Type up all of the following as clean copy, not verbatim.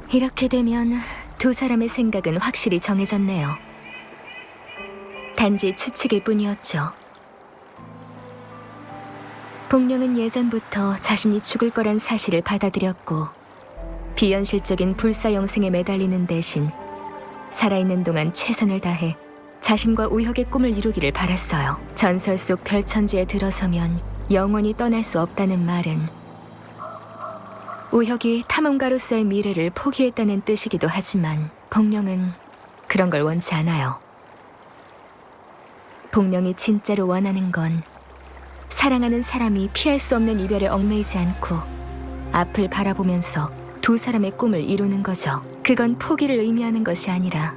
이렇게 되면 두 사람의 생각은 확실히 정해졌네요. 단지 추측일 뿐이었죠. 복령은 예전부터 자신이 죽을 거란 사실을 받아들였고 비현실적인 불사영생에 매달리는 대신 살아있는 동안 최선을 다해 자신과 우혁의 꿈을 이루기를 바랐어요. 전설 속 별천지에 들어서면 영원히 떠날 수 없다는 말은 우혁이 탐험가로서의 미래를 포기했다는 뜻이기도 하지만 복령은 그런 걸 원치 않아요. 복령이 진짜로 원하는 건 사랑하는 사람이 피할 수 없는 이별에 얽매이지 않고 앞을 바라보면서 두 사람의 꿈을 이루는 거죠. 그건 포기를 의미하는 것이 아니라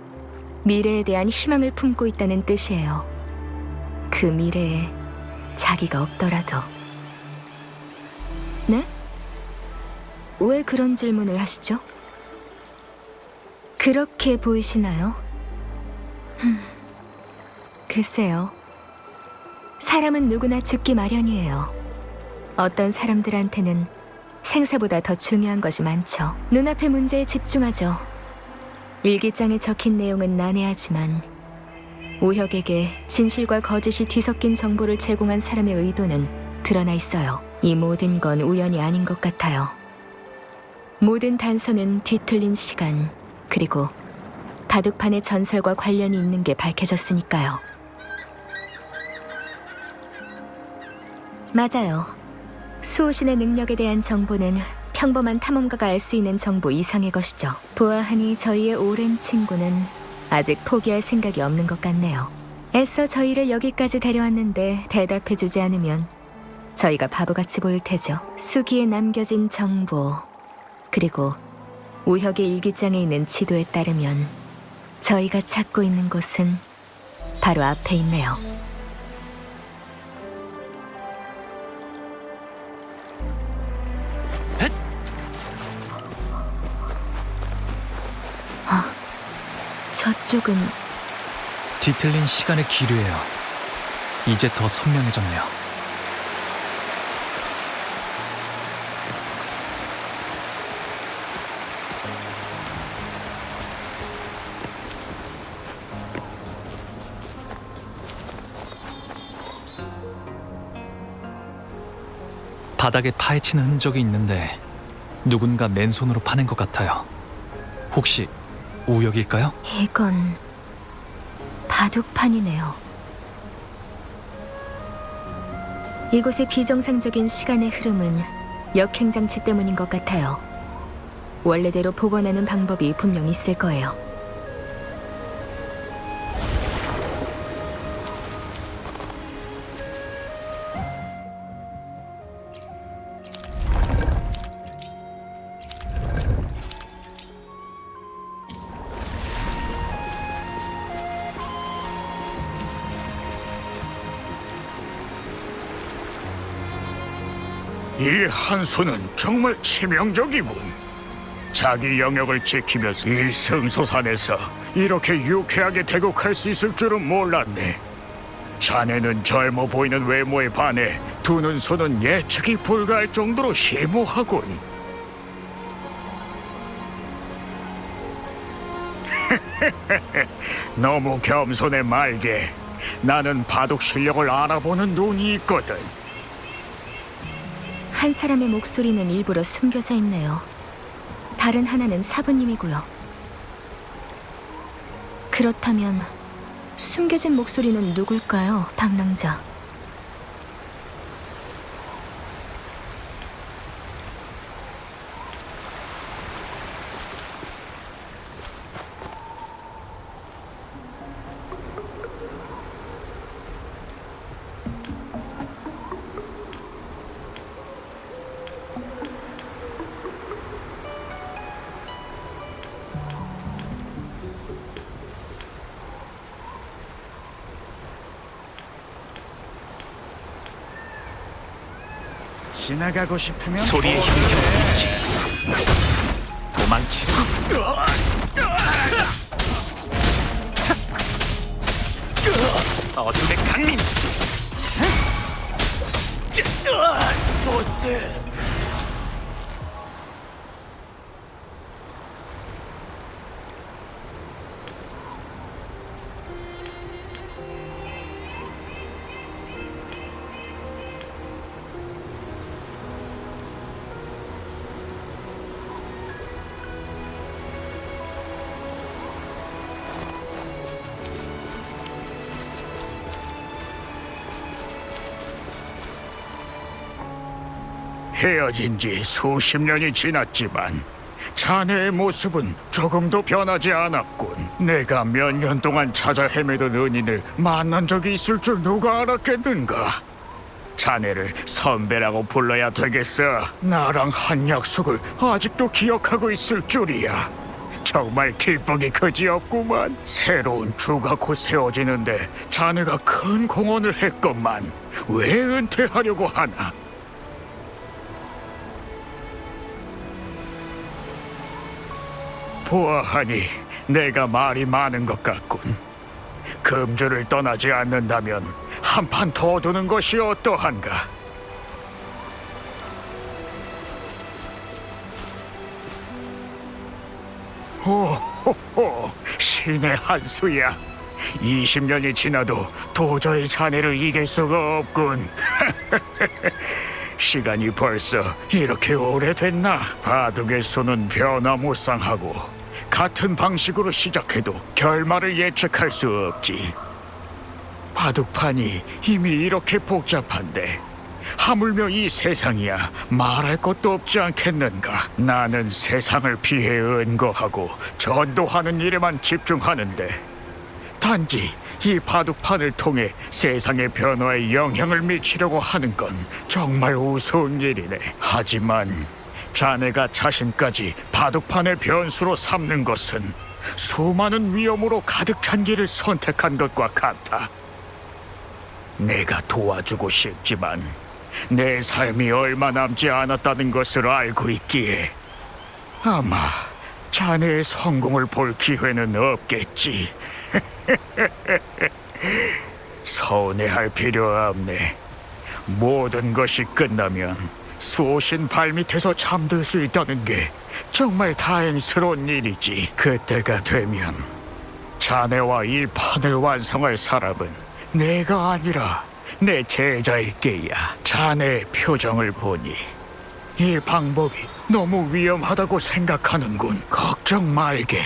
미래에 대한 희망을 품고 있다는 뜻이에요. 그 미래에 자기가 없더라도. 네? 왜 그런 질문을 하시죠? 그렇게 보이시나요? 글쎄요. 사람은 누구나 죽기 마련이에요. 어떤 사람들한테는 생사보다 더 중요한 것이 많죠. 눈앞의 문제에 집중하죠. 일기장에 적힌 내용은 난해하지만 우혁에게 진실과 거짓이 뒤섞인 정보를 제공한 사람의 의도는 드러나 있어요. 이 모든 건 우연이 아닌 것 같아요. 모든 단서는 뒤틀린 시간, 그리고 바둑판의 전설과 관련이 있는 게 밝혀졌으니까요. 맞아요. 수호신의 능력에 대한 정보는 평범한 탐험가가 알 수 있는 정보 이상의 것이죠. 보아하니 저희의 오랜 친구는 아직 포기할 생각이 없는 것 같네요. 애써 저희를 여기까지 데려왔는데 대답해주지 않으면 저희가 바보같이 보일 테죠. 수기에 남겨진 정보, 그리고 우혁의 일기장에 있는 지도에 따르면 저희가 찾고 있는 곳은 바로 앞에 있네요. 저쪽은 뒤틀린 시간의 기류예요. 이제 더 선명해졌네요. 바닥에 파헤친 흔적이 있는데 누군가 맨손으로 파낸 것 같아요. 혹시 우혁일까요? 이건 바둑판이네요. 이곳의 비정상적인 시간의 흐름은 역행장치 때문인 것 같아요. 원래대로 복원하는 방법이 분명 있을 거예요. 이 한수는 정말 치명적이군. 자기 영역을 지키면서 이 성소산에서 이렇게 유쾌하게 대국할 수 있을 줄은 몰랐네. 자네는 젊어 보이는 외모에 반해 두 눈소는 예측이 불가할 정도로 심오하군. 너무 겸손해 말게. 나는 바둑 실력을 알아보는 눈이 있거든. 한 사람의 목소리는 일부러 숨겨져 있네요. 다른 하나는 사부님이고요. 그렇다면 숨겨진 목소리는 누굴까요, 방랑자? 지나가고 싶으면 소리의 힘이 있지. 도망치려고. 어둠의 강림. 보스. 헤어진 지 수십 년이 지났지만 자네의 모습은 조금도 변하지 않았군. 내가 몇 년 동안 찾아 헤매던 은인을 만난 적이 있을 줄 누가 알았겠는가? 자네를 선배라고 불러야 되겠어. 나랑 한 약속을 아직도 기억하고 있을 줄이야. 정말 기쁘기 그지없구만. 새로운 주가 곧 세워지는데 자네가 큰 공헌을 했건만 왜 은퇴하려고 하나? 보아하니 내가 말이 많은 것 같군. 금주를 떠나지 않는다면 한 판 더 두는 것이 어떠한가? 오호호, 신의 한 수야. 20년이 지나도 도저히 자네를 이길 수가 없군. 시간이 벌써 이렇게 오래됐나? 바둑의 수는 변화무쌍하고 같은 방식으로 시작해도 결말을 예측할 수 없지. 바둑판이 이미 이렇게 복잡한데 하물며 이 세상이야 말할 것도 없지 않겠는가? 나는 세상을 피해 은거하고 전도하는 일에만 집중하는데 단지 이 바둑판을 통해 세상의 변화에 영향을 미치려고 하는 건 정말 우스운 일이네. 하지만 자네가 자신까지 바둑판의 변수로 삼는 것은 수많은 위험으로 가득 찬 길을 선택한 것과 같아. 내가 도와주고 싶지만 내 삶이 얼마 남지 않았다는 것을 알고 있기에 아마 자네의 성공을 볼 기회는 없겠지. 서운해할 필요 없네. 모든 것이 끝나면 수호신 발밑에서 잠들 수 있다는 게 정말 다행스러운 일이지. 그때가 되면 자네와 이 판을 완성할 사람은 내가 아니라 내 제자일 게야. 자네의 표정을 보니 이 방법이 너무 위험하다고 생각하는군. 걱정 말게.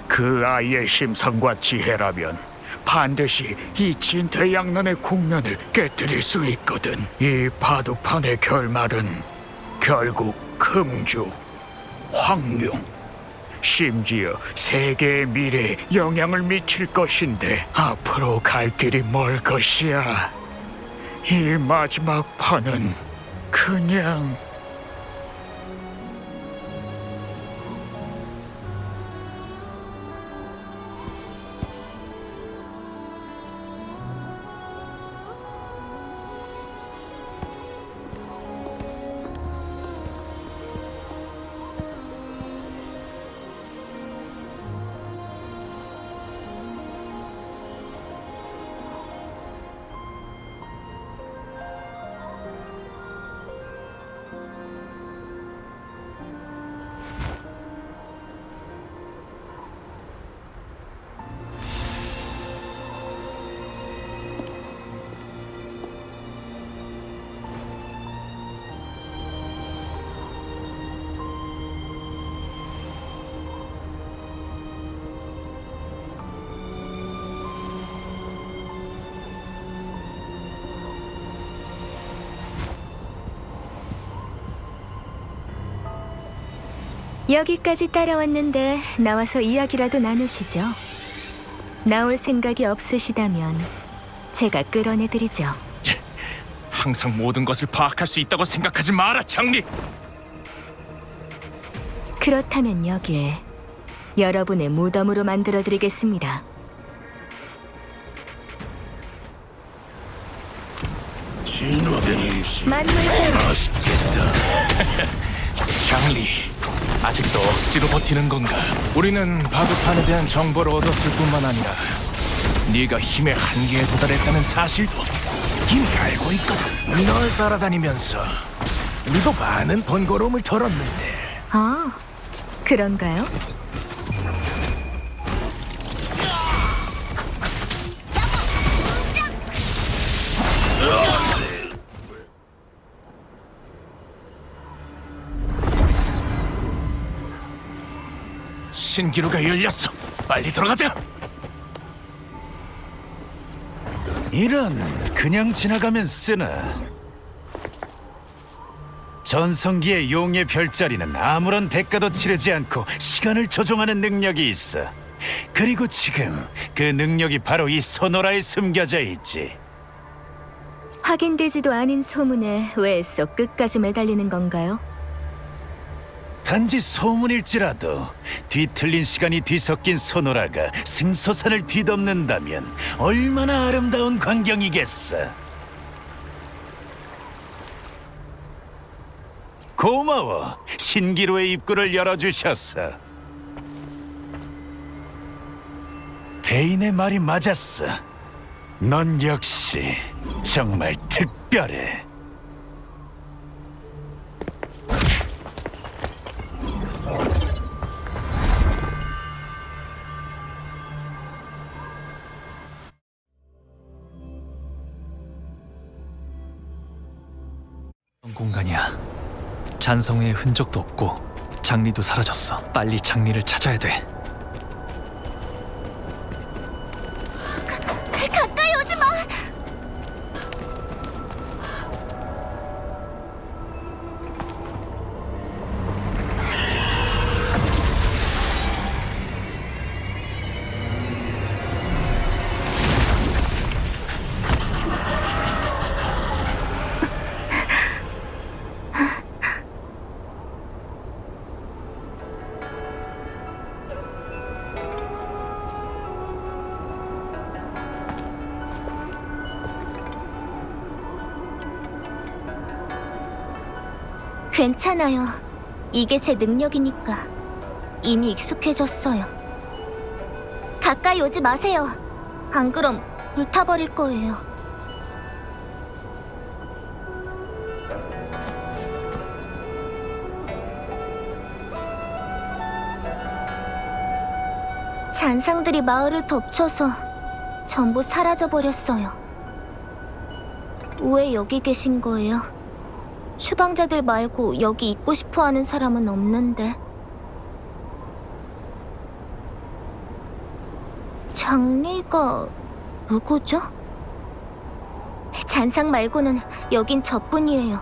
그 아이의 심성과 지혜라면 반드시 이 진퇴양난의 국면을 깨뜨릴 수 있거든. 이 바둑판의 결말은 결국 금주, 황룡, 심지어 세계의 미래에 영향을 미칠 것인데 앞으로 갈 길이 멀 것이야. 이 마지막 판은 그냥 여기까지 따라왔는데 나와서 이야기라도 나누시죠. 나올 생각이 없으시다면 제가 끌어내드리죠. 항상 모든 것을 파악할 수 있다고 생각하지 마라, 장리. 그렇다면 여기에 여러분의 무덤으로 만들어드리겠습니다. 진화된 음식 만물대로 장리, 아직도 억지로 버티는 건가? 우리는 바둑판에 대한 정보를 얻었을 뿐만 아니라 네가 힘의 한계에 도달했다는 사실도 이미 알고 있거든. 널 따라다니면서 우리도 많은 번거로움을 덜었는데. 아, 그런가요? 신기루가 열렸어. 빨리 들어가자. 이런 그냥 지나가면 쓰나. 전성기의 용의 별자리는 아무런 대가도 치르지 않고 시간을 조종하는 능력이 있어. 그리고 지금 그 능력이 바로 이 소노라에 숨겨져 있지. 확인되지도 않은 소문에 왜 애써 끝까지 매달리는 건가요? 단지 소문일지라도 뒤틀린 시간이 뒤섞인 소노라가 승소산을 뒤덮는다면 얼마나 아름다운 광경이겠어. 고마워. 신기루의 입구를 열어주셨어. 대인의 말이 맞았어. 넌 역시 정말 특별해. 공간이야. 잔성의 흔적도 없고 장리도 사라졌어. 빨리 장리를 찾아야 돼. 가까이 오지 마! 괜찮아요. 이게 제 능력이니까. 이미 익숙해졌어요. 가까이 오지 마세요. 안 그럼 불타버릴 거예요. 잔상들이 마을을 덮쳐서 전부 사라져버렸어요. 왜 여기 계신 거예요? 추방자들 말고 여기 있고 싶어 하는 사람은 없는데. 장리가 누구죠? 잔상 말고는 여긴 저뿐이에요.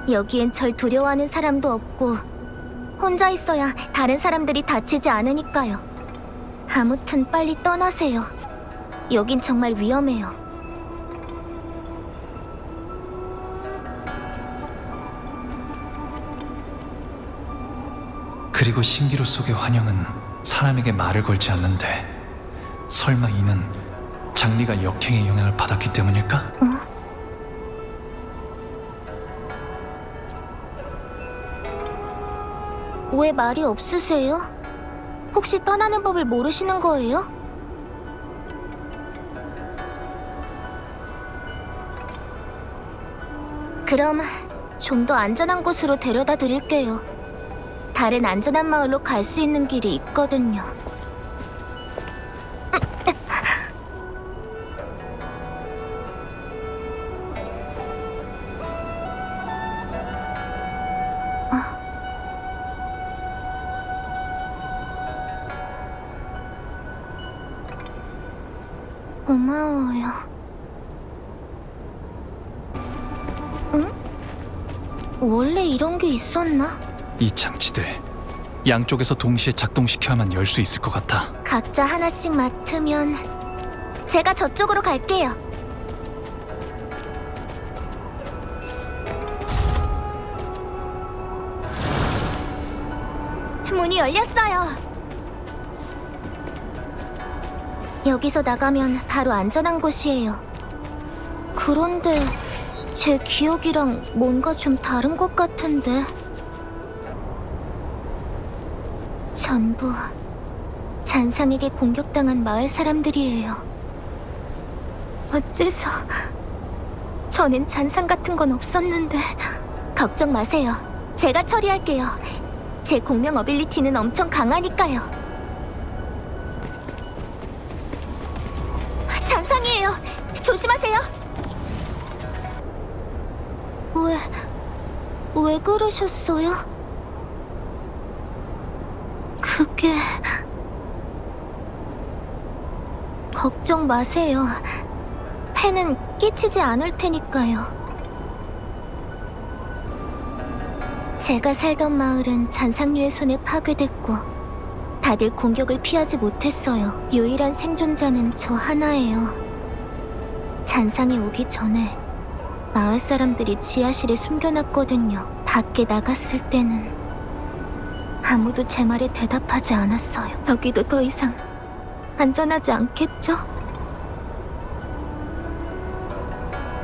여기엔 절 두려워하는 사람도 없고 혼자 있어야 다른 사람들이 다치지 않으니까요. 아무튼 빨리 떠나세요. 여긴 정말 위험해요. 그리고 신기루 속의 환영은 사람에게 말을 걸지 않는데 설마 이는 장리가 역행의 영향을 받았기 때문일까? 왜 말이 없으세요? 혹시 떠나는 법을 모르시는 거예요? 그럼 좀 더 안전한 곳으로 데려다 드릴게요. 다른 안전한 마을로 갈 수 있는 길이 있거든요. 고마워요. 응? 원래 이런 게 있었나? 이 장치들 양쪽에서 동시에 작동시켜야만 열 수 있을 것 같아. 각자 하나씩 맡으면 제가 저쪽으로 갈게요. 문이 열렸어요. 여기서 나가면 바로 안전한 곳이에요. 그런데 제 기억이랑 뭔가 좀 다른 것 같은데. 전부 잔상에게 공격당한 마을 사람들이에요. 어째서 저는 잔상 같은 건 없었는데. 걱정 마세요. 제가 처리할게요. 제 공명 어빌리티는 엄청 강하니까요. 잔상이에요. 조심하세요. 왜 그러셨어요? 그게... 걱정 마세요. 해는 끼치지 않을 테니까요. 제가 살던 마을은 잔상류의 손에 파괴됐고 다들 공격을 피하지 못했어요. 유일한 생존자는 저 하나예요. 잔상이 오기 전에 마을 사람들이 지하실에 숨겨놨거든요. 밖에 나갔을 때는 아무도 제 말에 대답하지 않았어요. 여기도 더 이상 안전하지 않겠죠?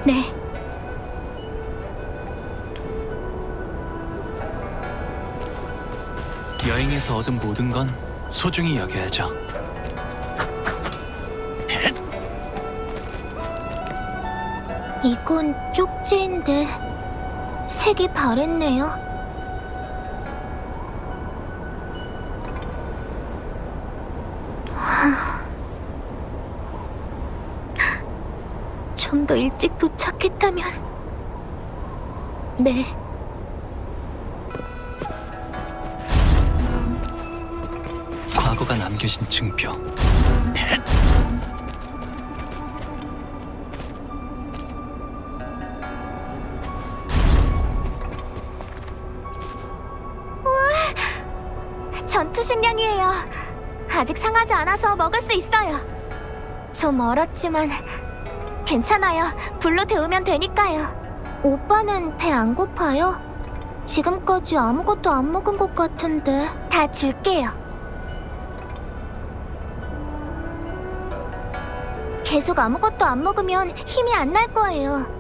네. 여행에서 얻은 모든 건 소중히 여겨야죠. 이건 쪽지인데 색이 바랬네요. 좀 더 일찍 도착했다면. 네. 과거가 남겨진 증표. 전투 식량이에요. 아직 상하지 않아서 먹을 수 있어요. 좀 멀었지만 괜찮아요. 불로 데우면 되니까요. 오빠는 배 안 고파요? 지금까지 아무것도 안 먹은 것 같은데. 다 줄게요. 계속 아무것도 안 먹으면 힘이 안 날 거예요.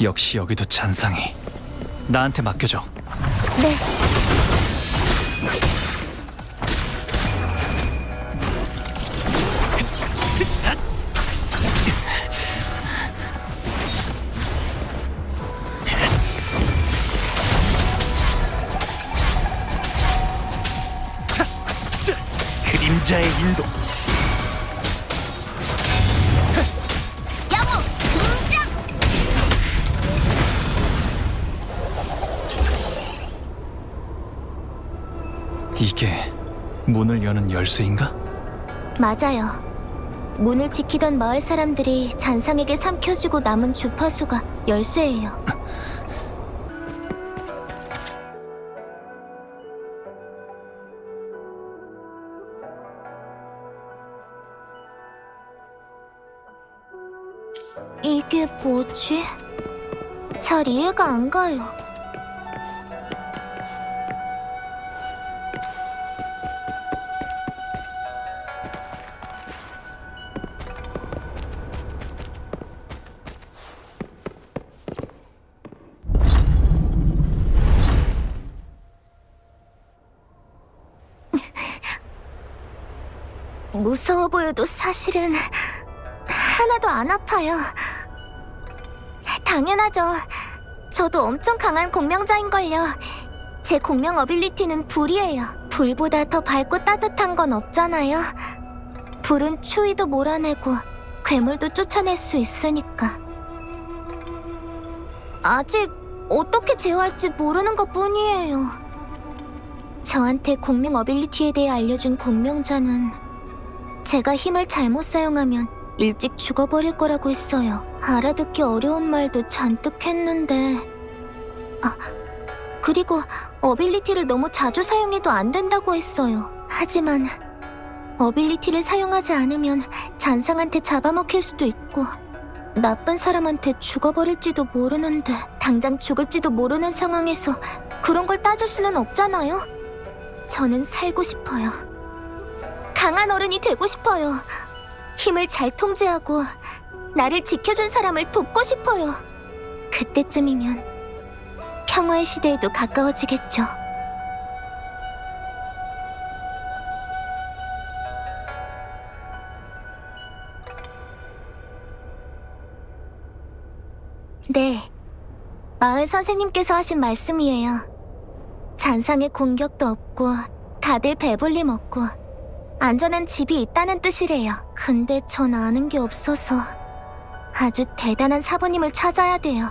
역시 여기도 잔상이. 나한테 맡겨줘. 네. 그림자의 인도. 야무! 등장! 이게 문을 여는 열쇠인가? 맞아요. 문을 지키던 마을 사람들이 잔상에게 삼켜주고 남은 주파수가 열쇠예요. 이게 뭐지? 잘 이해가 안 가요. 무서워 보여도 사실은 하나도 안 아파요. 당연하죠. 저도 엄청 강한 공명자인걸요. 제 공명 어빌리티는 불이에요. 불보다 더 밝고 따뜻한 건 없잖아요. 불은 추위도 몰아내고 괴물도 쫓아낼 수 있으니까. 아직 어떻게 제어할지 모르는 것 뿐이에요. 저한테 공명 어빌리티에 대해 알려준 공명자는 제가 힘을 잘못 사용하면 일찍 죽어버릴 거라고 했어요. 알아듣기 어려운 말도 잔뜩 했는데. 그리고 어빌리티를 너무 자주 사용해도 안 된다고 했어요. 하지만 어빌리티를 사용하지 않으면 잔상한테 잡아먹힐 수도 있고 나쁜 사람한테 죽어버릴지도 모르는데, 당장 죽을지도 모르는 상황에서 그런 걸 따질 수는 없잖아요. 저는 살고 싶어요. 강한 어른이 되고 싶어요. 힘을 잘 통제하고 나를 지켜준 사람을 돕고 싶어요. 그때쯤이면 평화의 시대에도 가까워지겠죠. 네, 마을 선생님께서 하신 말씀이에요. 잔상의 공격도 없고 다들 배불리 먹고 안전한 집이 있다는 뜻이래요. 근데 전 아는 게 없어서 아주 대단한 사부님을 찾아야 돼요.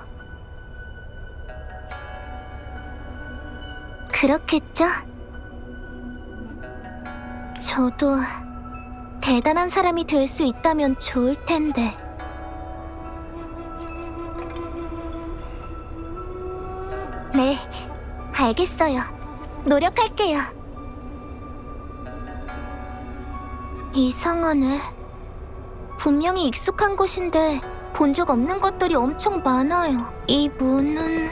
그렇겠죠? 저도 대단한 사람이 될 수 있다면 좋을 텐데. 네, 알겠어요. 노력할게요. 이상하네. 분명히 익숙한 곳인데 본 적 없는 것들이 엄청 많아요. 이 문은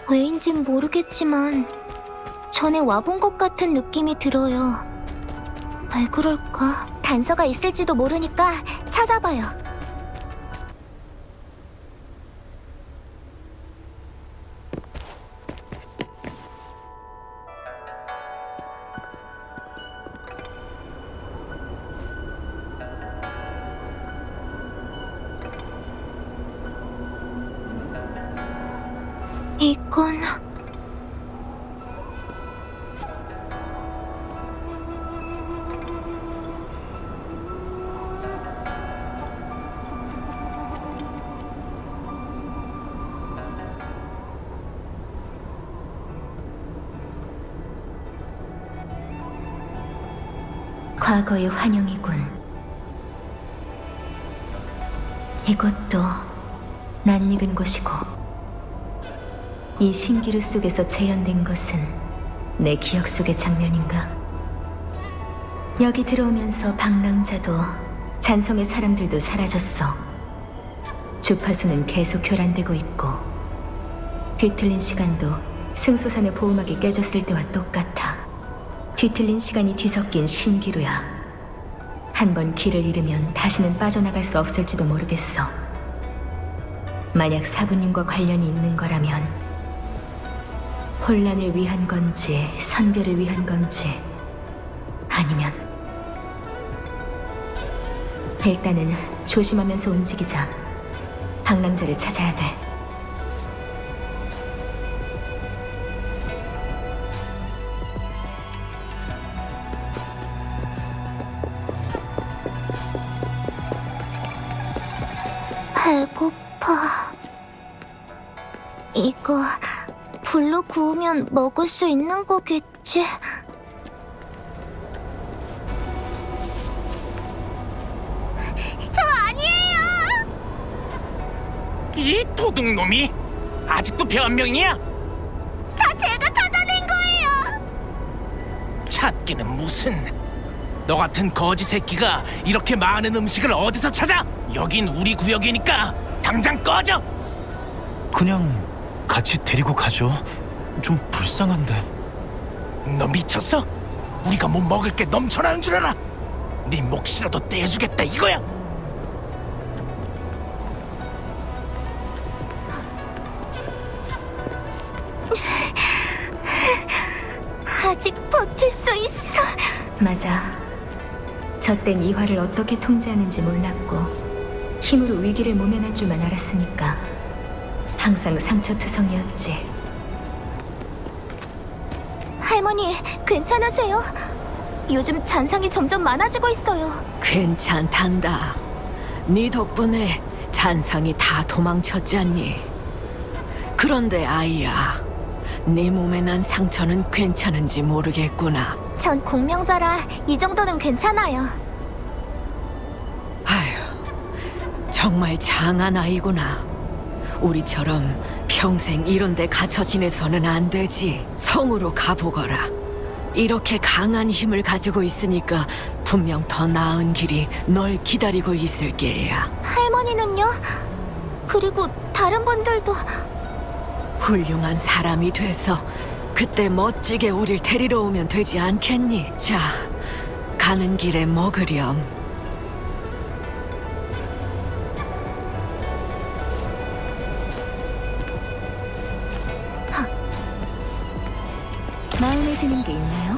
왜인진 모르겠지만 전에 와본 것 같은 느낌이 들어요. 왜 그럴까? 단서가 있을지도 모르니까 찾아봐요. 이건... 과거의 환영이군. 이곳도 낯익은 곳이고 이 신기루 속에서 재현된 것은 내 기억 속의 장면인가? 여기 들어오면서 방랑자도 잔성의 사람들도 사라졌어. 주파수는 계속 교란되고 있고 뒤틀린 시간도 승소산의 보호막이 깨졌을 때와 똑같아. 뒤틀린 시간이 뒤섞인 신기루야. 한 번 길을 잃으면 다시는 빠져나갈 수 없을지도 모르겠어. 만약 사부님과 관련이 있는 거라면 혼란을 위한 건지 선별을 위한 건지 아니면 일단은 조심하면서 움직이자. 방랑자를 찾아야 돼. 배고파. 이거 불로 구우면 먹을 수 있는 거겠지? 저 아니에요! 이 도둑놈이 아직도 변명이야? 다 제가 찾아낸 거예요! 찾기는 무슨... 너 같은 거지 새끼가 이렇게 많은 음식을 어디서 찾아? 여긴 우리 구역이니까 당장 꺼져! 그냥 같이 데리고 가죠. 좀 불쌍한데. 너 미쳤어? 우리가 뭐 먹을 게 넘쳐나는 줄 알아? 네 몫이라도 떼주겠다 이거야. 아직 버틸 수 있어. 맞아. 저땐 이화를 어떻게 통제하는지 몰랐고 힘으로 위기를 모면할 줄만 알았으니까 항상 상처투성이었지. 할머니, 괜찮으세요? 요즘 잔상이 점점 많아지고 있어요. 괜찮단다. 네 덕분에 잔상이 다 도망쳤잖니. 그런데 아이야, 네 몸에 난 상처는 괜찮은지 모르겠구나. 전 공명자라 이 정도는 괜찮아요. 아휴, 정말 장한 아이구나. 우리처럼 평생 이런 데 갇혀 지내서는 안 되지. 성으로 가보거라. 이렇게 강한 힘을 가지고 있으니까 분명 더 나은 길이 널 기다리고 있을 게야. 할머니는요? 그리고 다른 분들도. 훌륭한 사람이 돼서 그때 멋지게 우릴 데리러 오면 되지 않겠니? 자, 가는 길에 먹으렴. 마음에 드는 게 있나요?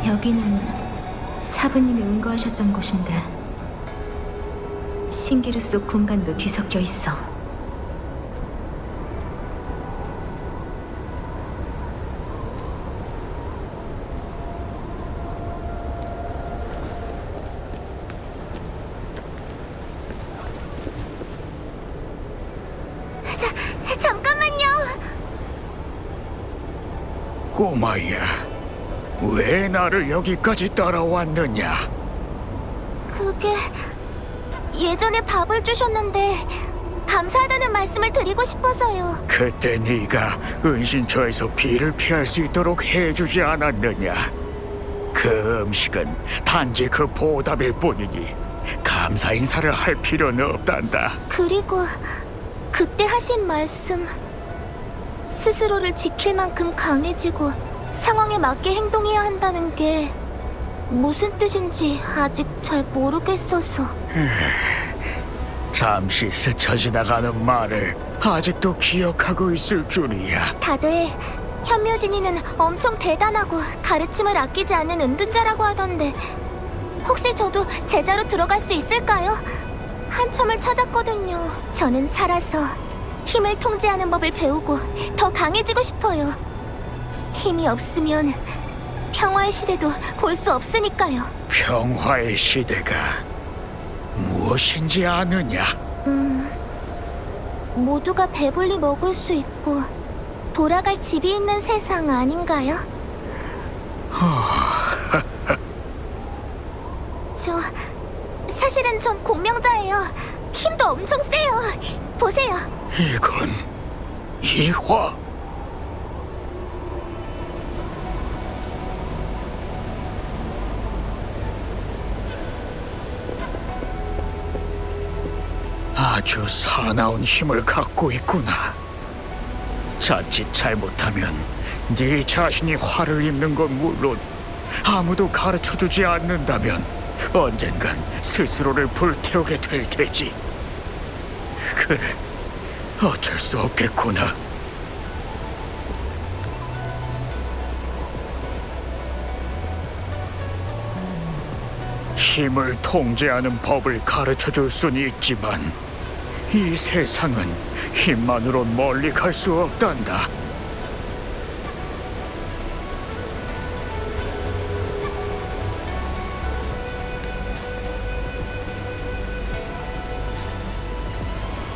여기는 사부님이 은거하셨던 곳인데 신기루 속 공간도 뒤섞여 있어. 잠깐만요. 꼬마야, 왜 나를 여기까지 따라왔느냐? 그게 예전에 밥을 주셨는데 감사하다는 말씀을 드리고 싶어서요. 그때 네가 은신처에서 비를 피할 수 있도록 해주지 않았느냐? 그 음식은 단지 그 보답일 뿐이니 감사 인사를 할 필요는 없단다. 그리고 그때 하신 말씀, 스스로를 지킬 만큼 강해지고 상황에 맞게 행동해야 한다는 게 무슨 뜻인지 아직 잘 모르겠어서. 잠시 스쳐 지나가는 말을 아직도 기억하고 있을 줄이야. 다들 현묘진이는 엄청 대단하고 가르침을 아끼지 않는 은둔자라고 하던데 혹시 저도 제자로 들어갈 수 있을까요? 한참을 찾았거든요. 저는 살아서 힘을 통제하는 법을 배우고 더 강해지고 싶어요. 힘이 없으면 평화의 시대도 볼 수 없으니까요. 평화의 시대가 무엇인지 아느냐? 모두가 배불리 먹을 수 있고 돌아갈 집이 있는 세상 아닌가요? 사실은 전 공명자예요. 힘도 엄청 세요. 보세요. 이건 이화. 아주 사나운 힘을 갖고 있구나. 자칫 잘못하면 네 자신이 화를 입는 건 물론 아무도 가르쳐주지 않는다면 언젠간 스스로를 불태우게 될 테지. 그래, 어쩔 수 없겠구나. 힘을 통제하는 법을 가르쳐줄 수는 있지만 이 세상은 힘만으로 멀리 갈 수 없단다.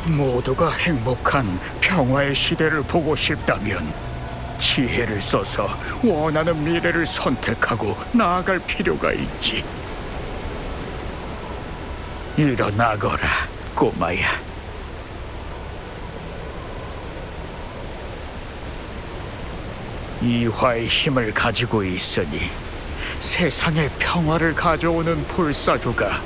모두가 행복한 평화의 시대를 보고 싶다면 지혜를 써서 원하는 미래를 선택하고 나아갈 필요가 있지. 일어나거라, 꼬마야. 이화의 힘을 가지고 있으니 세상에 평화를 가져오는 불사조가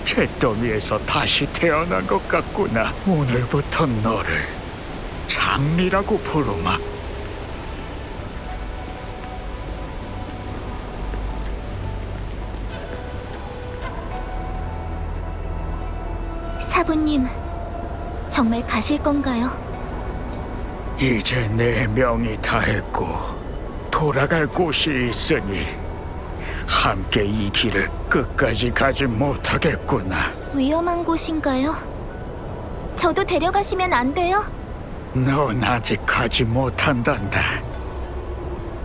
잿더미에서 다시 태어난 것 같구나. 오늘부터 너를 장미라고 부르마. 사부님, 정말 가실 건가요? 이제 내 명이 다했고 돌아갈 곳이 있으니 함께 이 길을 끝까지 가지 못하겠구나. 위험한 곳인가요? 저도 데려가시면 안 돼요? 넌 아직 가지 못한단다.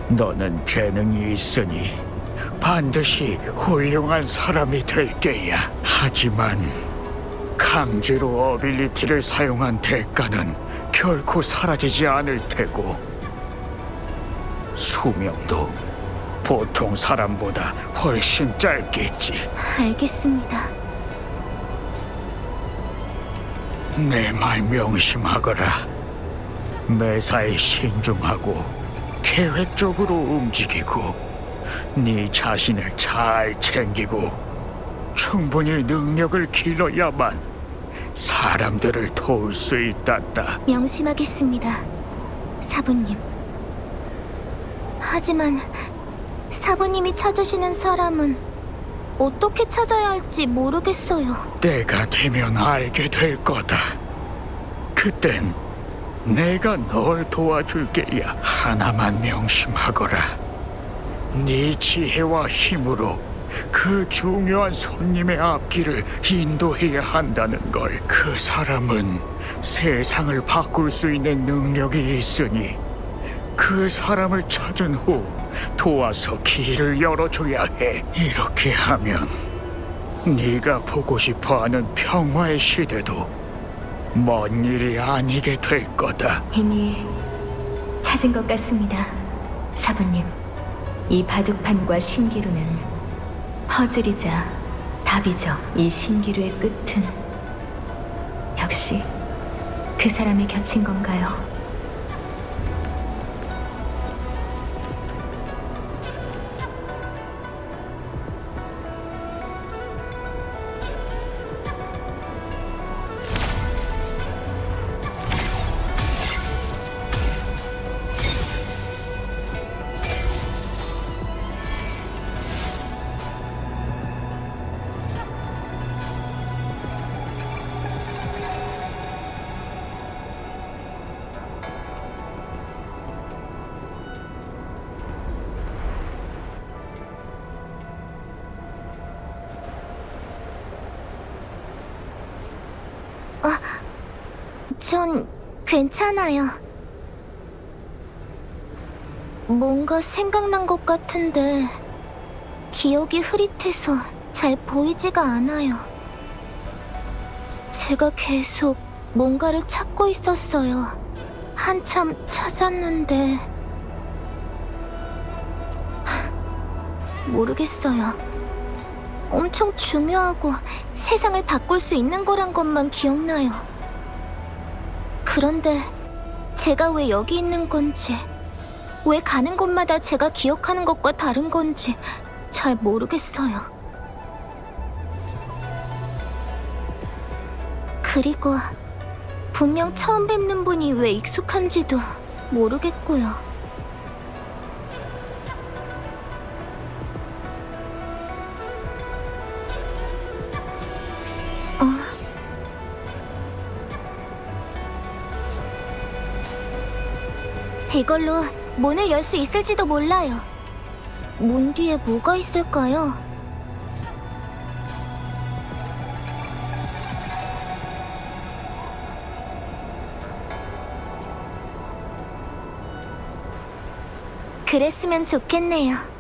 너는 재능이 있으니 반드시 훌륭한 사람이 될 게야. 하지만 강제로 어빌리티를 사용한 대가는 결코 사라지지 않을 테고 수명도 보통 사람보다 훨씬 짧겠지. 알겠습니다. 내 말 명심하거라. 매사에 신중하고 계획적으로 움직이고 네 자신을 잘 챙기고 충분히 능력을 길러야만 사람들을 도울 수 있단다. 명심하겠습니다, 사부님. 하지만 사부님이 찾으시는 사람은 어떻게 찾아야 할지 모르겠어요. 때가 되면 알게 될 거다. 그땐 내가 널 도와줄게야. 하나만 명심하거라. 네 지혜와 힘으로 그 중요한 손님의 앞길을 인도해야 한다는 걸. 그 사람은 세상을 바꿀 수 있는 능력이 있으니 그 사람을 찾은 후 도와서 길을 열어줘야 해. 이렇게 하면 네가 보고 싶어하는 평화의 시대도 먼 일이 아니게 될 거다. 이미 찾은 것 같습니다, 사부님. 이 바둑판과 신기루는 퍼즐이자 답이죠. 이 신기루의 끝은 역시 그 사람이 겹친 건가요? 전 괜찮아요. 뭔가 생각난 것 같은데 기억이 흐릿해서 잘 보이지가 않아요. 제가 계속 뭔가를 찾고 있었어요. 한참 찾았는데 모르겠어요. 엄청 중요하고 세상을 바꿀 수 있는 거란 것만 기억나요. 그런데 제가 왜 여기 있는 건지, 왜 가는 곳마다 제가 기억하는 것과 다른 건지 잘 모르겠어요. 그리고 분명 처음 뵙는 분이 왜 익숙한지도 모르겠고요. 이걸로 문을 열 수 있을지도 몰라요. 문 뒤에 뭐가 있을까요? 그랬으면 좋겠네요.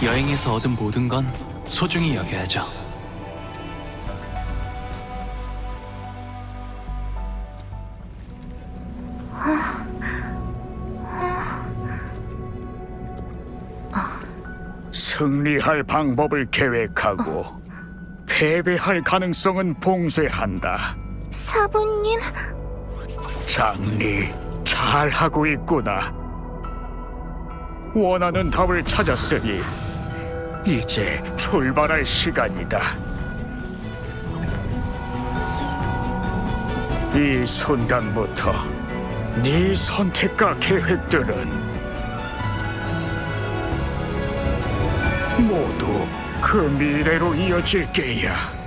여행에서 얻은 모든 건 소중히 여겨야죠. 승리할 방법을 계획하고 패배할 가능성은 봉쇄한다. 사부님? 장리, 잘하고 있구나. 원하는 답을 찾았으니 이제 출발할 시간이다. 이 순간부터 네 선택과 계획들은 모두 그 미래로 이어질 게야.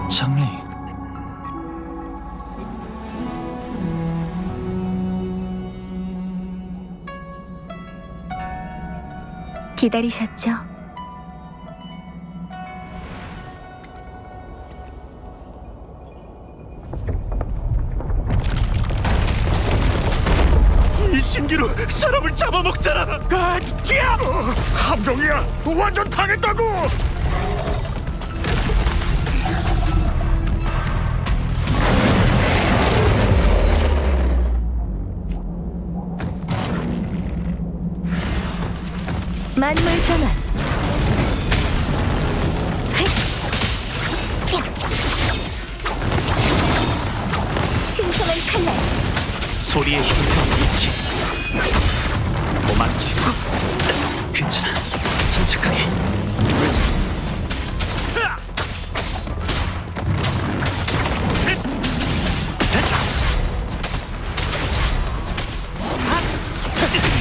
장리, 기다리셨죠? 이 신기루 사람을 잡아먹잖아. 아, 뒤야! 함정이야! 완전 당했다고! 만물 변환. 신성한 칼날. 소리의 힘든 일치. 도망치고. 괜찮아. 침착하게.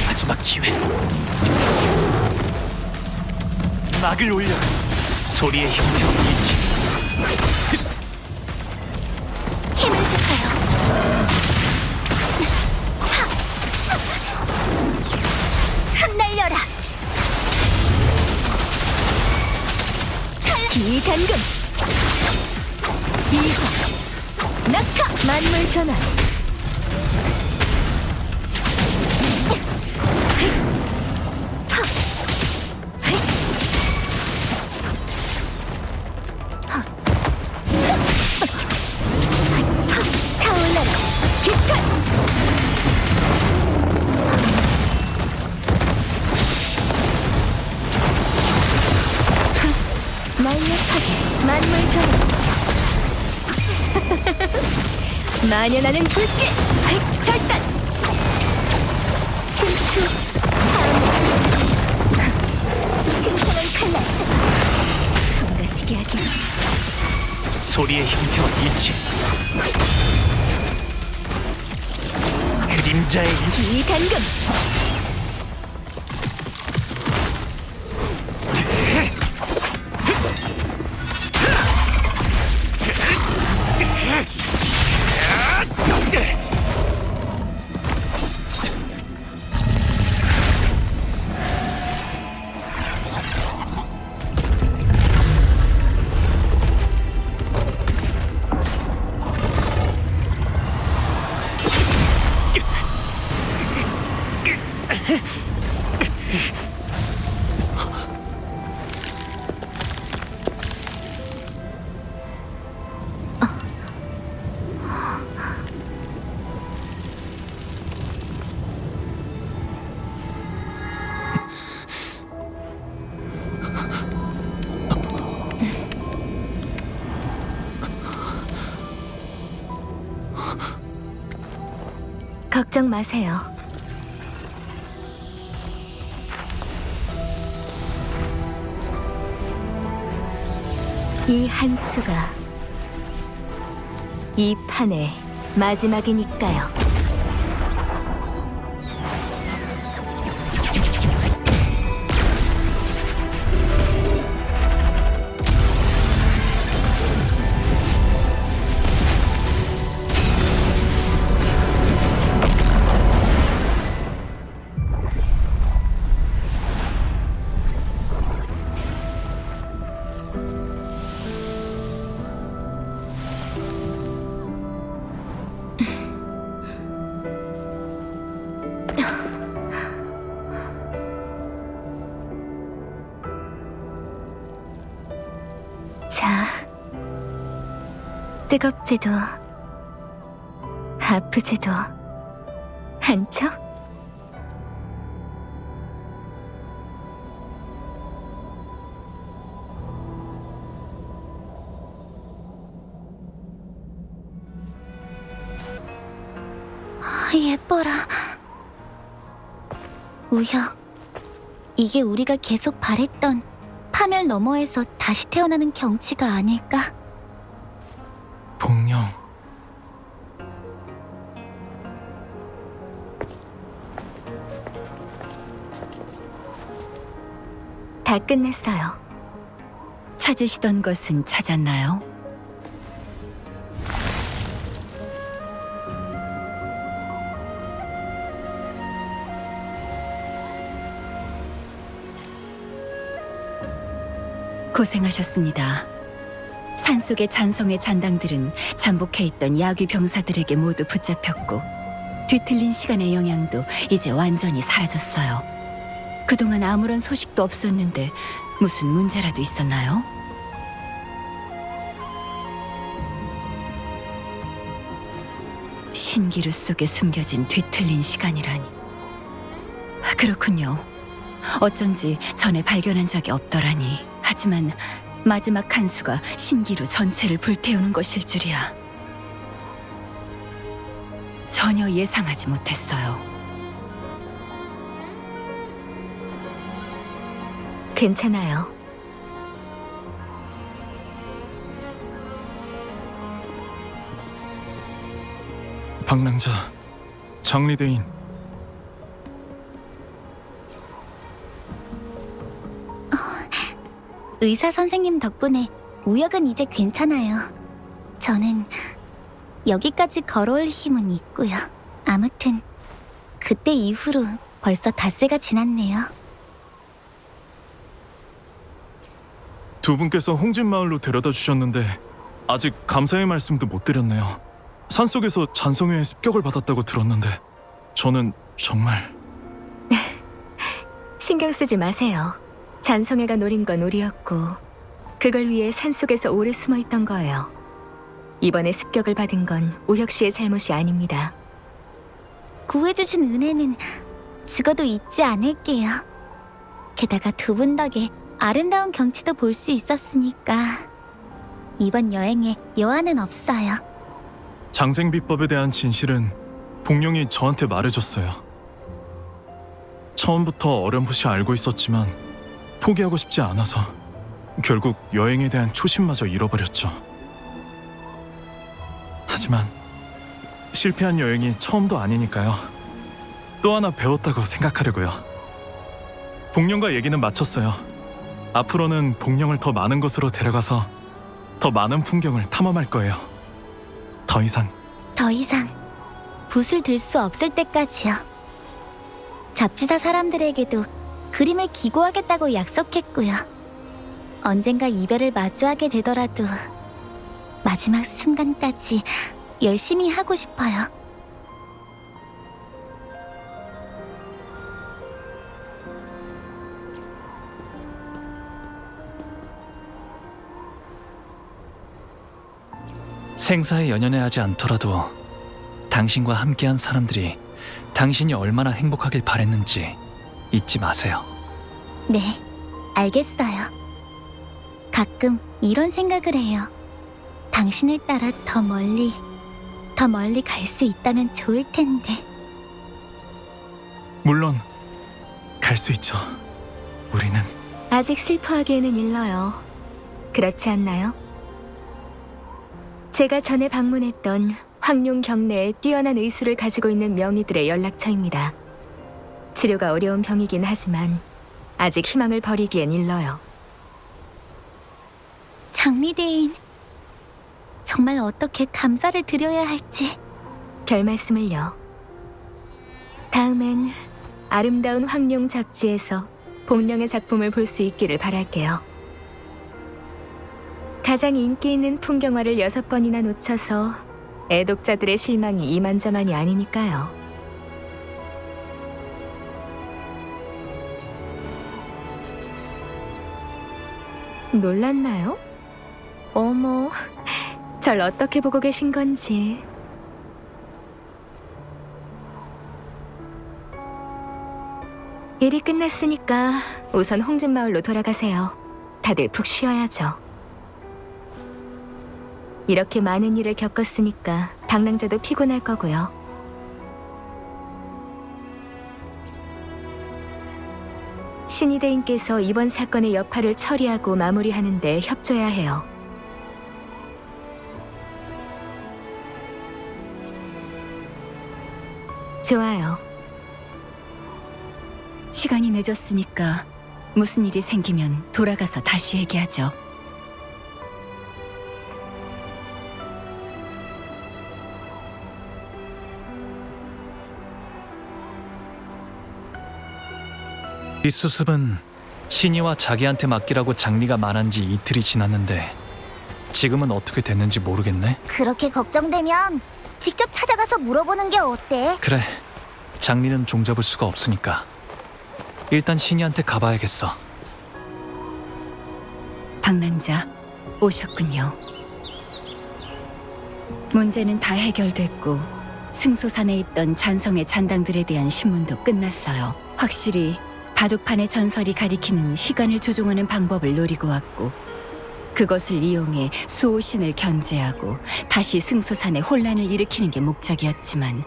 마지막 기회. 막을 올려. 소리의 힘든 일치. 힘을 주세요. 흩날려라. 기간금. 이화. 낙하. 만물 변환. 타올라라. 깃털. 날렵하게 만물 변환. 만연하는 불길. 절단. 침투. 신성한 칼날. 성가시게 하기. 소리의 힘태와 일치. 그림자의 일치. 기간금. 걱정 마세요. 이 한 수가 이 판의 마지막이니까요. 자, 뜨겁지도 아프지도 않죠? 예뻐라. 우혁, 이게 우리가 계속 바랬던 파멸 너머에서 다시 태어나는 경치가 아닐까? 복령. 다 끝냈어요. 찾으시던 것은 찾았나요? 고생하셨습니다. 산속의 잔성의 잔당들은 잠복해 있던 야귀 병사들에게 모두 붙잡혔고 뒤틀린 시간의 영향도 이제 완전히 사라졌어요. 그동안 아무런 소식도 없었는데 무슨 문제라도 있었나요? 신기루 속에 숨겨진 뒤틀린 시간이라니. 그렇군요. 어쩐지 전에 발견한 적이 없더라니. 하지만 마지막 한 수가 신기루 전체를 불태우는 것일 줄이야. 전혀 예상하지 못했어요. 괜찮아요. 방랑자, 장리대인. 의사 선생님 덕분에 우역은 이제 괜찮아요. 저는 여기까지 걸어올 힘은 있고요. 아무튼 그때 이후로 벌써 닷새가 지났네요. 두 분께서 홍진마을로 데려다 주셨는데 아직 감사의 말씀도 못 드렸네요. 산속에서 잔성회의 습격을 받았다고 들었는데 저는 정말... 신경 쓰지 마세요. 잔성애가 노린 건 우리였고 그걸 위해 산속에서 오래 숨어 있던 거예요. 이번에 습격을 받은 건 우혁 씨의 잘못이 아닙니다. 구해주신 은혜는 죽어도 잊지 않을게요. 게다가 두 분 덕에 아름다운 경치도 볼 수 있었으니까 이번 여행에 여한은 없어요. 장생비법에 대한 진실은 복룡이 저한테 말해줬어요. 처음부터 어렴풋이 알고 있었지만 포기하고 싶지 않아서 결국 여행에 대한 초심마저 잃어버렸죠. 하지만 실패한 여행이 처음도 아니니까요. 또 하나 배웠다고 생각하려고요. 복룡과 얘기는 마쳤어요. 앞으로는 복룡을 더 많은 곳으로 데려가서 더 많은 풍경을 탐험할 거예요. 더 이상 붓을 들 수 없을 때까지요. 잡지사 사람들에게도 그림을 기고하겠다고 약속했고요. 언젠가 이별을 마주하게 되더라도 마지막 순간까지 열심히 하고 싶어요. 생사에 연연해하지 않더라도 당신과 함께한 사람들이 당신이 얼마나 행복하길 바랬는지 잊지 마세요. 네, 알겠어요. 가끔 이런 생각을 해요. 당신을 따라 더 멀리 갈 수 있다면 좋을 텐데. 물론 갈 수 있죠. 우리는 아직 슬퍼하기에는 일러요. 그렇지 않나요? 제가 전에 방문했던 황룡 경내에 뛰어난 의술을 가지고 있는 명의들의 연락처입니다. 치료가 어려운 병이긴 하지만 아직 희망을 버리기엔 일러요. 장미대인, 정말 어떻게 감사를 드려야 할지. 별 말씀을요. 다음엔 아름다운 황룡 잡지에서 복룡의 작품을 볼 수 있기를 바랄게요. 가장 인기 있는 풍경화를 6번이나 놓쳐서 애독자들의 실망이 이만저만이 아니니까요. 놀랐나요? 어머, 절 어떻게 보고 계신 건지. 일이 끝났으니까 우선 홍진마을로 돌아가세요. 다들 푹 쉬어야죠. 이렇게 많은 일을 겪었으니까 방랑자도 피곤할 거고요. 신이대인께서 이번 사건의 여파를 처리하고 마무리하는데 협조해야 해요. 좋아요. 시간이 늦었으니까 무슨 일이 생기면 돌아가서 다시 얘기하죠. 이 수습은 신이와 자기한테 맡기라고 장리가 말한 지 이틀이 지났는데 지금은 어떻게 됐는지 모르겠네. 그렇게 걱정되면 직접 찾아가서 물어보는 게 어때? 그래, 장리는 종잡을 수가 없으니까 일단 신이한테 가봐야겠어. 방랑자, 오셨군요. 문제는 다 해결됐고 승소산에 있던 잔성의 잔당들에 대한 신문도 끝났어요. 확실히 바둑판의 전설이 가리키는 시간을 조종하는 방법을 노리고 왔고 그것을 이용해 수호신을 견제하고 다시 승소산에 혼란을 일으키는 게 목적이었지만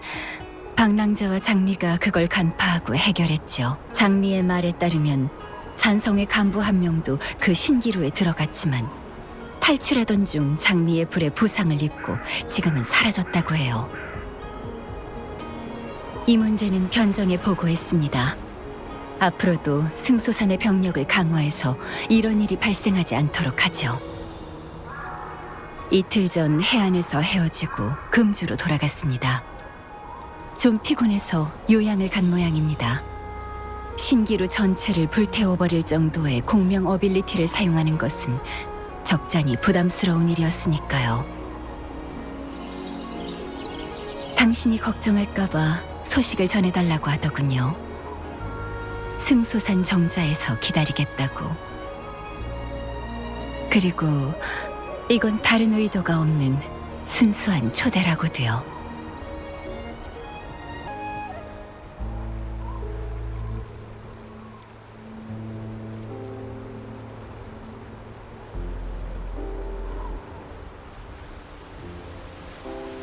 방랑자와 장리가 그걸 간파하고 해결했죠. 장리의 말에 따르면 잔성의 간부 한 명도 그 신기루에 들어갔지만 탈출하던 중 장리의 불에 부상을 입고 지금은 사라졌다고 해요. 이 문제는 변정에 보고했습니다. 앞으로도 승소산의 병력을 강화해서 이런 일이 발생하지 않도록 하죠. 이틀 전 해안에서 헤어지고 금주로 돌아갔습니다. 좀 피곤해서 요양을 간 모양입니다. 신기루 전체를 불태워버릴 정도의 공명 어빌리티를 사용하는 것은 적잖이 부담스러운 일이었으니까요. 당신이 걱정할까봐 소식을 전해달라고 하더군요. 승소산 정자에서 기다리겠다고. 그리고 이건 다른 의도가 없는 순수한 초대라고도요.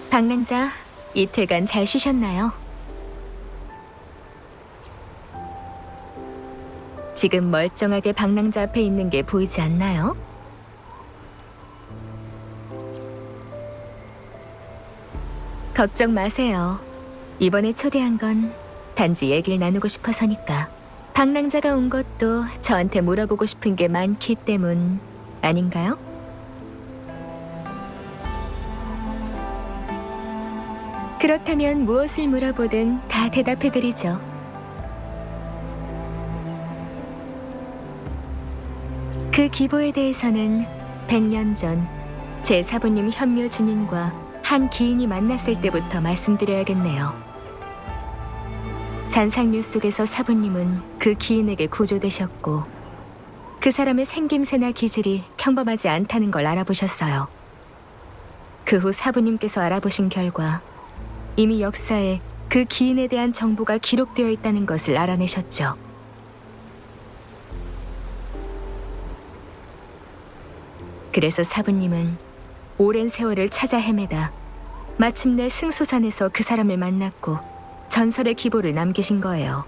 방랑자, 이틀간 잘 쉬셨나요? 지금 멀쩡하게 방랑자 앞에 있는 게 보이지 않나요? 걱정 마세요. 이번에 초대한 건 단지 얘기를 나누고 싶어서니까. 방랑자가 온 것도 저한테 물어보고 싶은 게 많기 때문 아닌가요? 그렇다면 무엇을 물어보든 다 대답해드리죠. 그 기보에 대해서는 100년 전 제 사부님 현묘 증인과 한 기인이 만났을 때부터 말씀드려야겠네요. 잔상묘 속에서 사부님은 그 기인에게 구조되셨고 그 사람의 생김새나 기질이 평범하지 않다는 걸 알아보셨어요. 그 후 사부님께서 알아보신 결과 이미 역사에 그 기인에 대한 정보가 기록되어 있다는 것을 알아내셨죠. 그래서 사부님은 오랜 세월을 찾아 헤매다 마침내 승소산에서 그 사람을 만났고 전설의 기보를 남기신 거예요.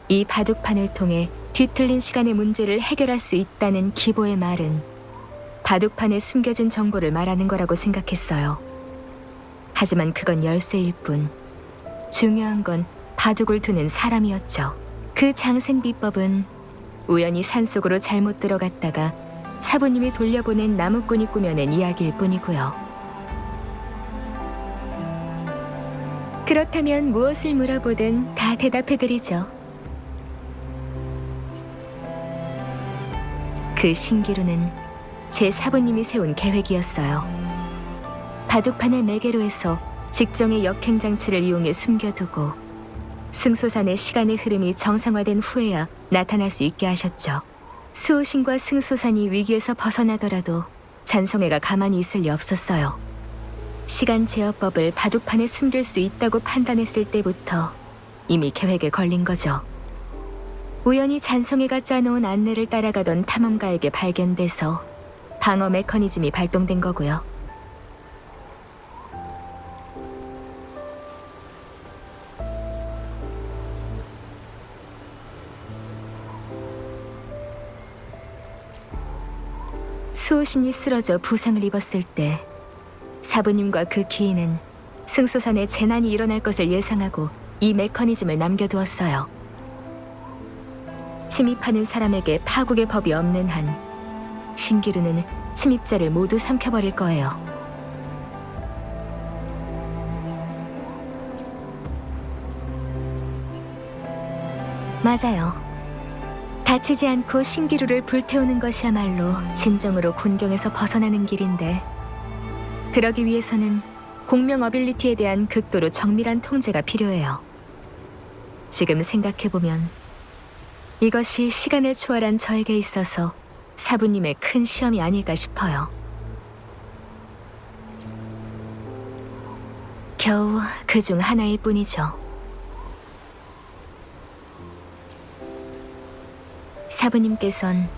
이 바둑판을 통해 뒤틀린 시간의 문제를 해결할 수 있다는 기보의 말은 바둑판에 숨겨진 정보를 말하는 거라고 생각했어요. 하지만 그건 열쇠일 뿐 중요한 건 바둑을 두는 사람이었죠. 그 장생 비법은 우연히 산속으로 잘못 들어갔다가 사부님이 돌려보낸 나무꾼이 꾸며낸 이야기일 뿐이고요. 그렇다면 무엇을 물어보든 다 대답해드리죠. 그 신기루는 제 사부님이 세운 계획이었어요. 바둑판을 매개로 해서 직정의 역행장치를 이용해 숨겨두고 승소산의 시간의 흐름이 정상화된 후에야 나타날 수 있게 하셨죠. 수호신과 승소산이 위기에서 벗어나더라도 잔성애가 가만히 있을 리 없었어요. 시간 제어법을 바둑판에 숨길 수 있다고 판단했을 때부터 이미 계획에 걸린 거죠. 우연히 잔성애가 짜놓은 안내를 따라가던 탐험가에게 발견돼서 방어 메커니즘이 발동된 거고요. 수호신이 쓰러져 부상을 입었을 때 사부님과 그 기인은 승소산에 재난이 일어날 것을 예상하고 이 메커니즘을 남겨두었어요. 침입하는 사람에게 파국의 법이 없는 한 신기루는 침입자를 모두 삼켜버릴 거예요. 맞아요. 다치지 않고 신기루를 불태우는 것이야말로 진정으로 곤경에서 벗어나는 길인데 그러기 위해서는 공명 어빌리티에 대한 극도로 정밀한 통제가 필요해요. 지금 생각해보면 이것이 시간을 초월한 저에게 있어서 사부님의 큰 시험이 아닐까 싶어요. 겨우 그중 하나일 뿐이죠. 사부님께선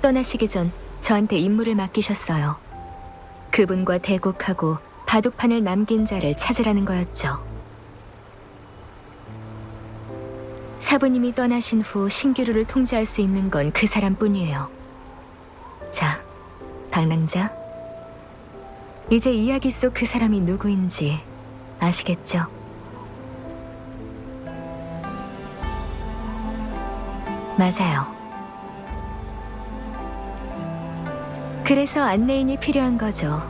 떠나시기 전 저한테 임무를 맡기셨어요. 그분과 대국하고 바둑판을 남긴 자를 찾으라는 거였죠. 사부님이 떠나신 후 신기루를 통제할 수 있는 건 그 사람뿐이에요. 자, 방랑자. 이제 이야기 속 그 사람이 누구인지 아시겠죠? 맞아요. 그래서 안내인이 필요한 거죠.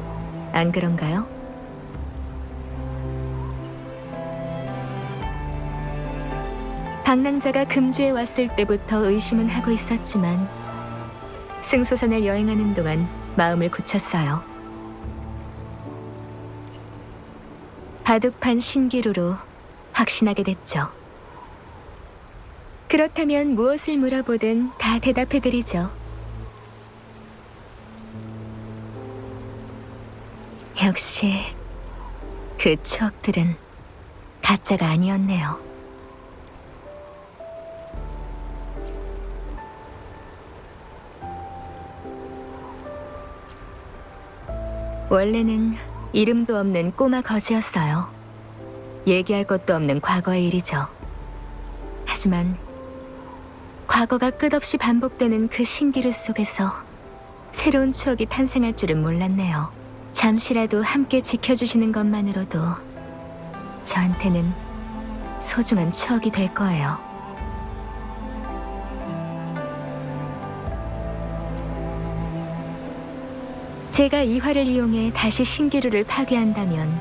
안 그런가요? 방랑자가 금주에 왔을 때부터 의심은 하고 있었지만 승소산을 여행하는 동안 마음을 굳혔어요. 바둑판 신기루로 확신하게 됐죠. 그렇다면 무엇을 물어보든 다 대답해드리죠. 역시 그 추억들은 가짜가 아니었네요. 원래는 이름도 없는 꼬마 거지였어요. 얘기할 것도 없는 과거의 일이죠. 하지만 과거가 끝없이 반복되는 그 신기루 속에서 새로운 추억이 탄생할 줄은 몰랐네요. 잠시라도 함께 지켜주시는 것만으로도 저한테는 소중한 추억이 될 거예요. 제가 이 활을 이용해 다시 신기루를 파괴한다면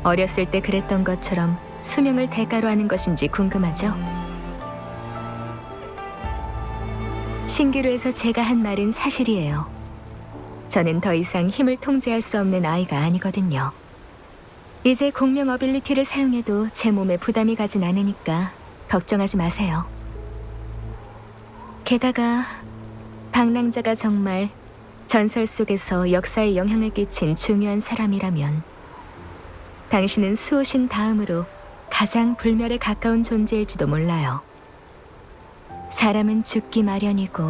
어렸을 때 그랬던 것처럼 수명을 대가로 하는 것인지 궁금하죠? 신기루에서 제가 한 말은 사실이에요. 저는 더 이상 힘을 통제할 수 없는 아이가 아니거든요. 이제 공명 어빌리티를 사용해도 제 몸에 부담이 가진 않으니까 걱정하지 마세요. 게다가 방랑자가 정말 전설 속에서 역사에 영향을 끼친 중요한 사람이라면 당신은 수호신 다음으로 가장 불멸에 가까운 존재일지도 몰라요. 사람은 죽기 마련이고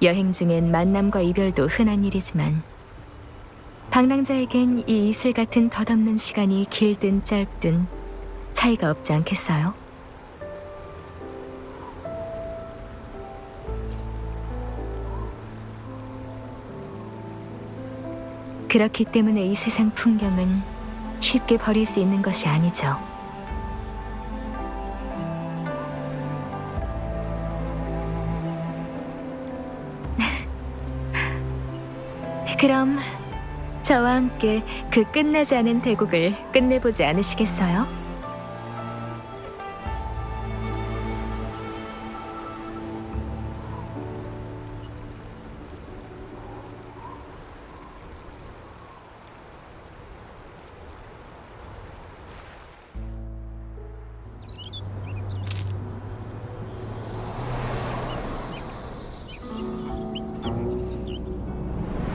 여행 중엔 만남과 이별도 흔한 일이지만 방랑자에겐 이 이슬 같은 덧없는 시간이 길든 짧든 차이가 없지 않겠어요? 그렇기 때문에 이 세상 풍경은 쉽게 버릴 수 있는 것이 아니죠. 그럼 저와 함께 그 끝나지 않은 대국을 끝내보지 않으시겠어요?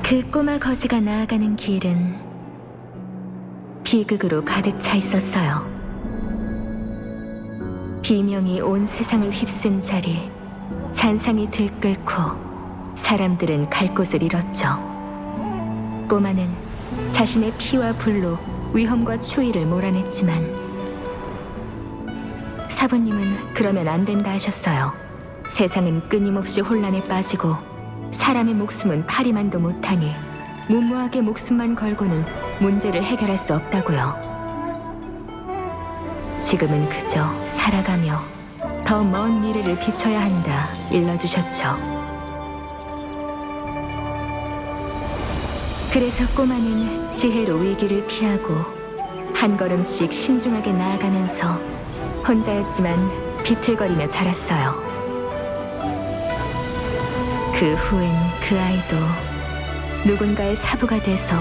그 꼬마 거지가 나아가는 길은 비극으로 가득 차 있었어요. 비명이 온 세상을 휩쓴 자리, 잔상이 들끓고 사람들은 갈 곳을 잃었죠. 꼬마는 자신의 피와 불로 위험과 추위를 몰아냈지만 사부님은 그러면 안 된다 하셨어요. 세상은 끊임없이 혼란에 빠지고 사람의 목숨은 파리만도 못하니 무모하게 목숨만 걸고는 문제를 해결할 수 없다고요. 지금은 그저 살아가며 더 먼 미래를 비춰야 한다 일러주셨죠. 그래서 꼬마는 지혜로 위기를 피하고 한 걸음씩 신중하게 나아가면서 혼자였지만 비틀거리며 자랐어요. 그 후엔 그 아이도 누군가의 사부가 돼서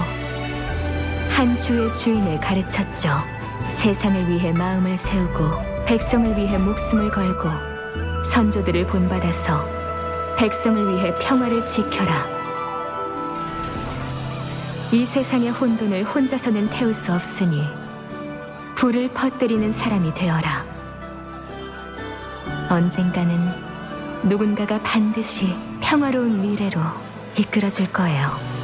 한 주의 주인을 가르쳤죠. 세상을 위해 마음을 세우고 백성을 위해 목숨을 걸고 선조들을 본받아서 백성을 위해 평화를 지켜라. 이 세상의 혼돈을 혼자서는 태울 수 없으니 불을 퍼뜨리는 사람이 되어라. 언젠가는 누군가가 반드시 평화로운 미래로 이끌어줄 거예요.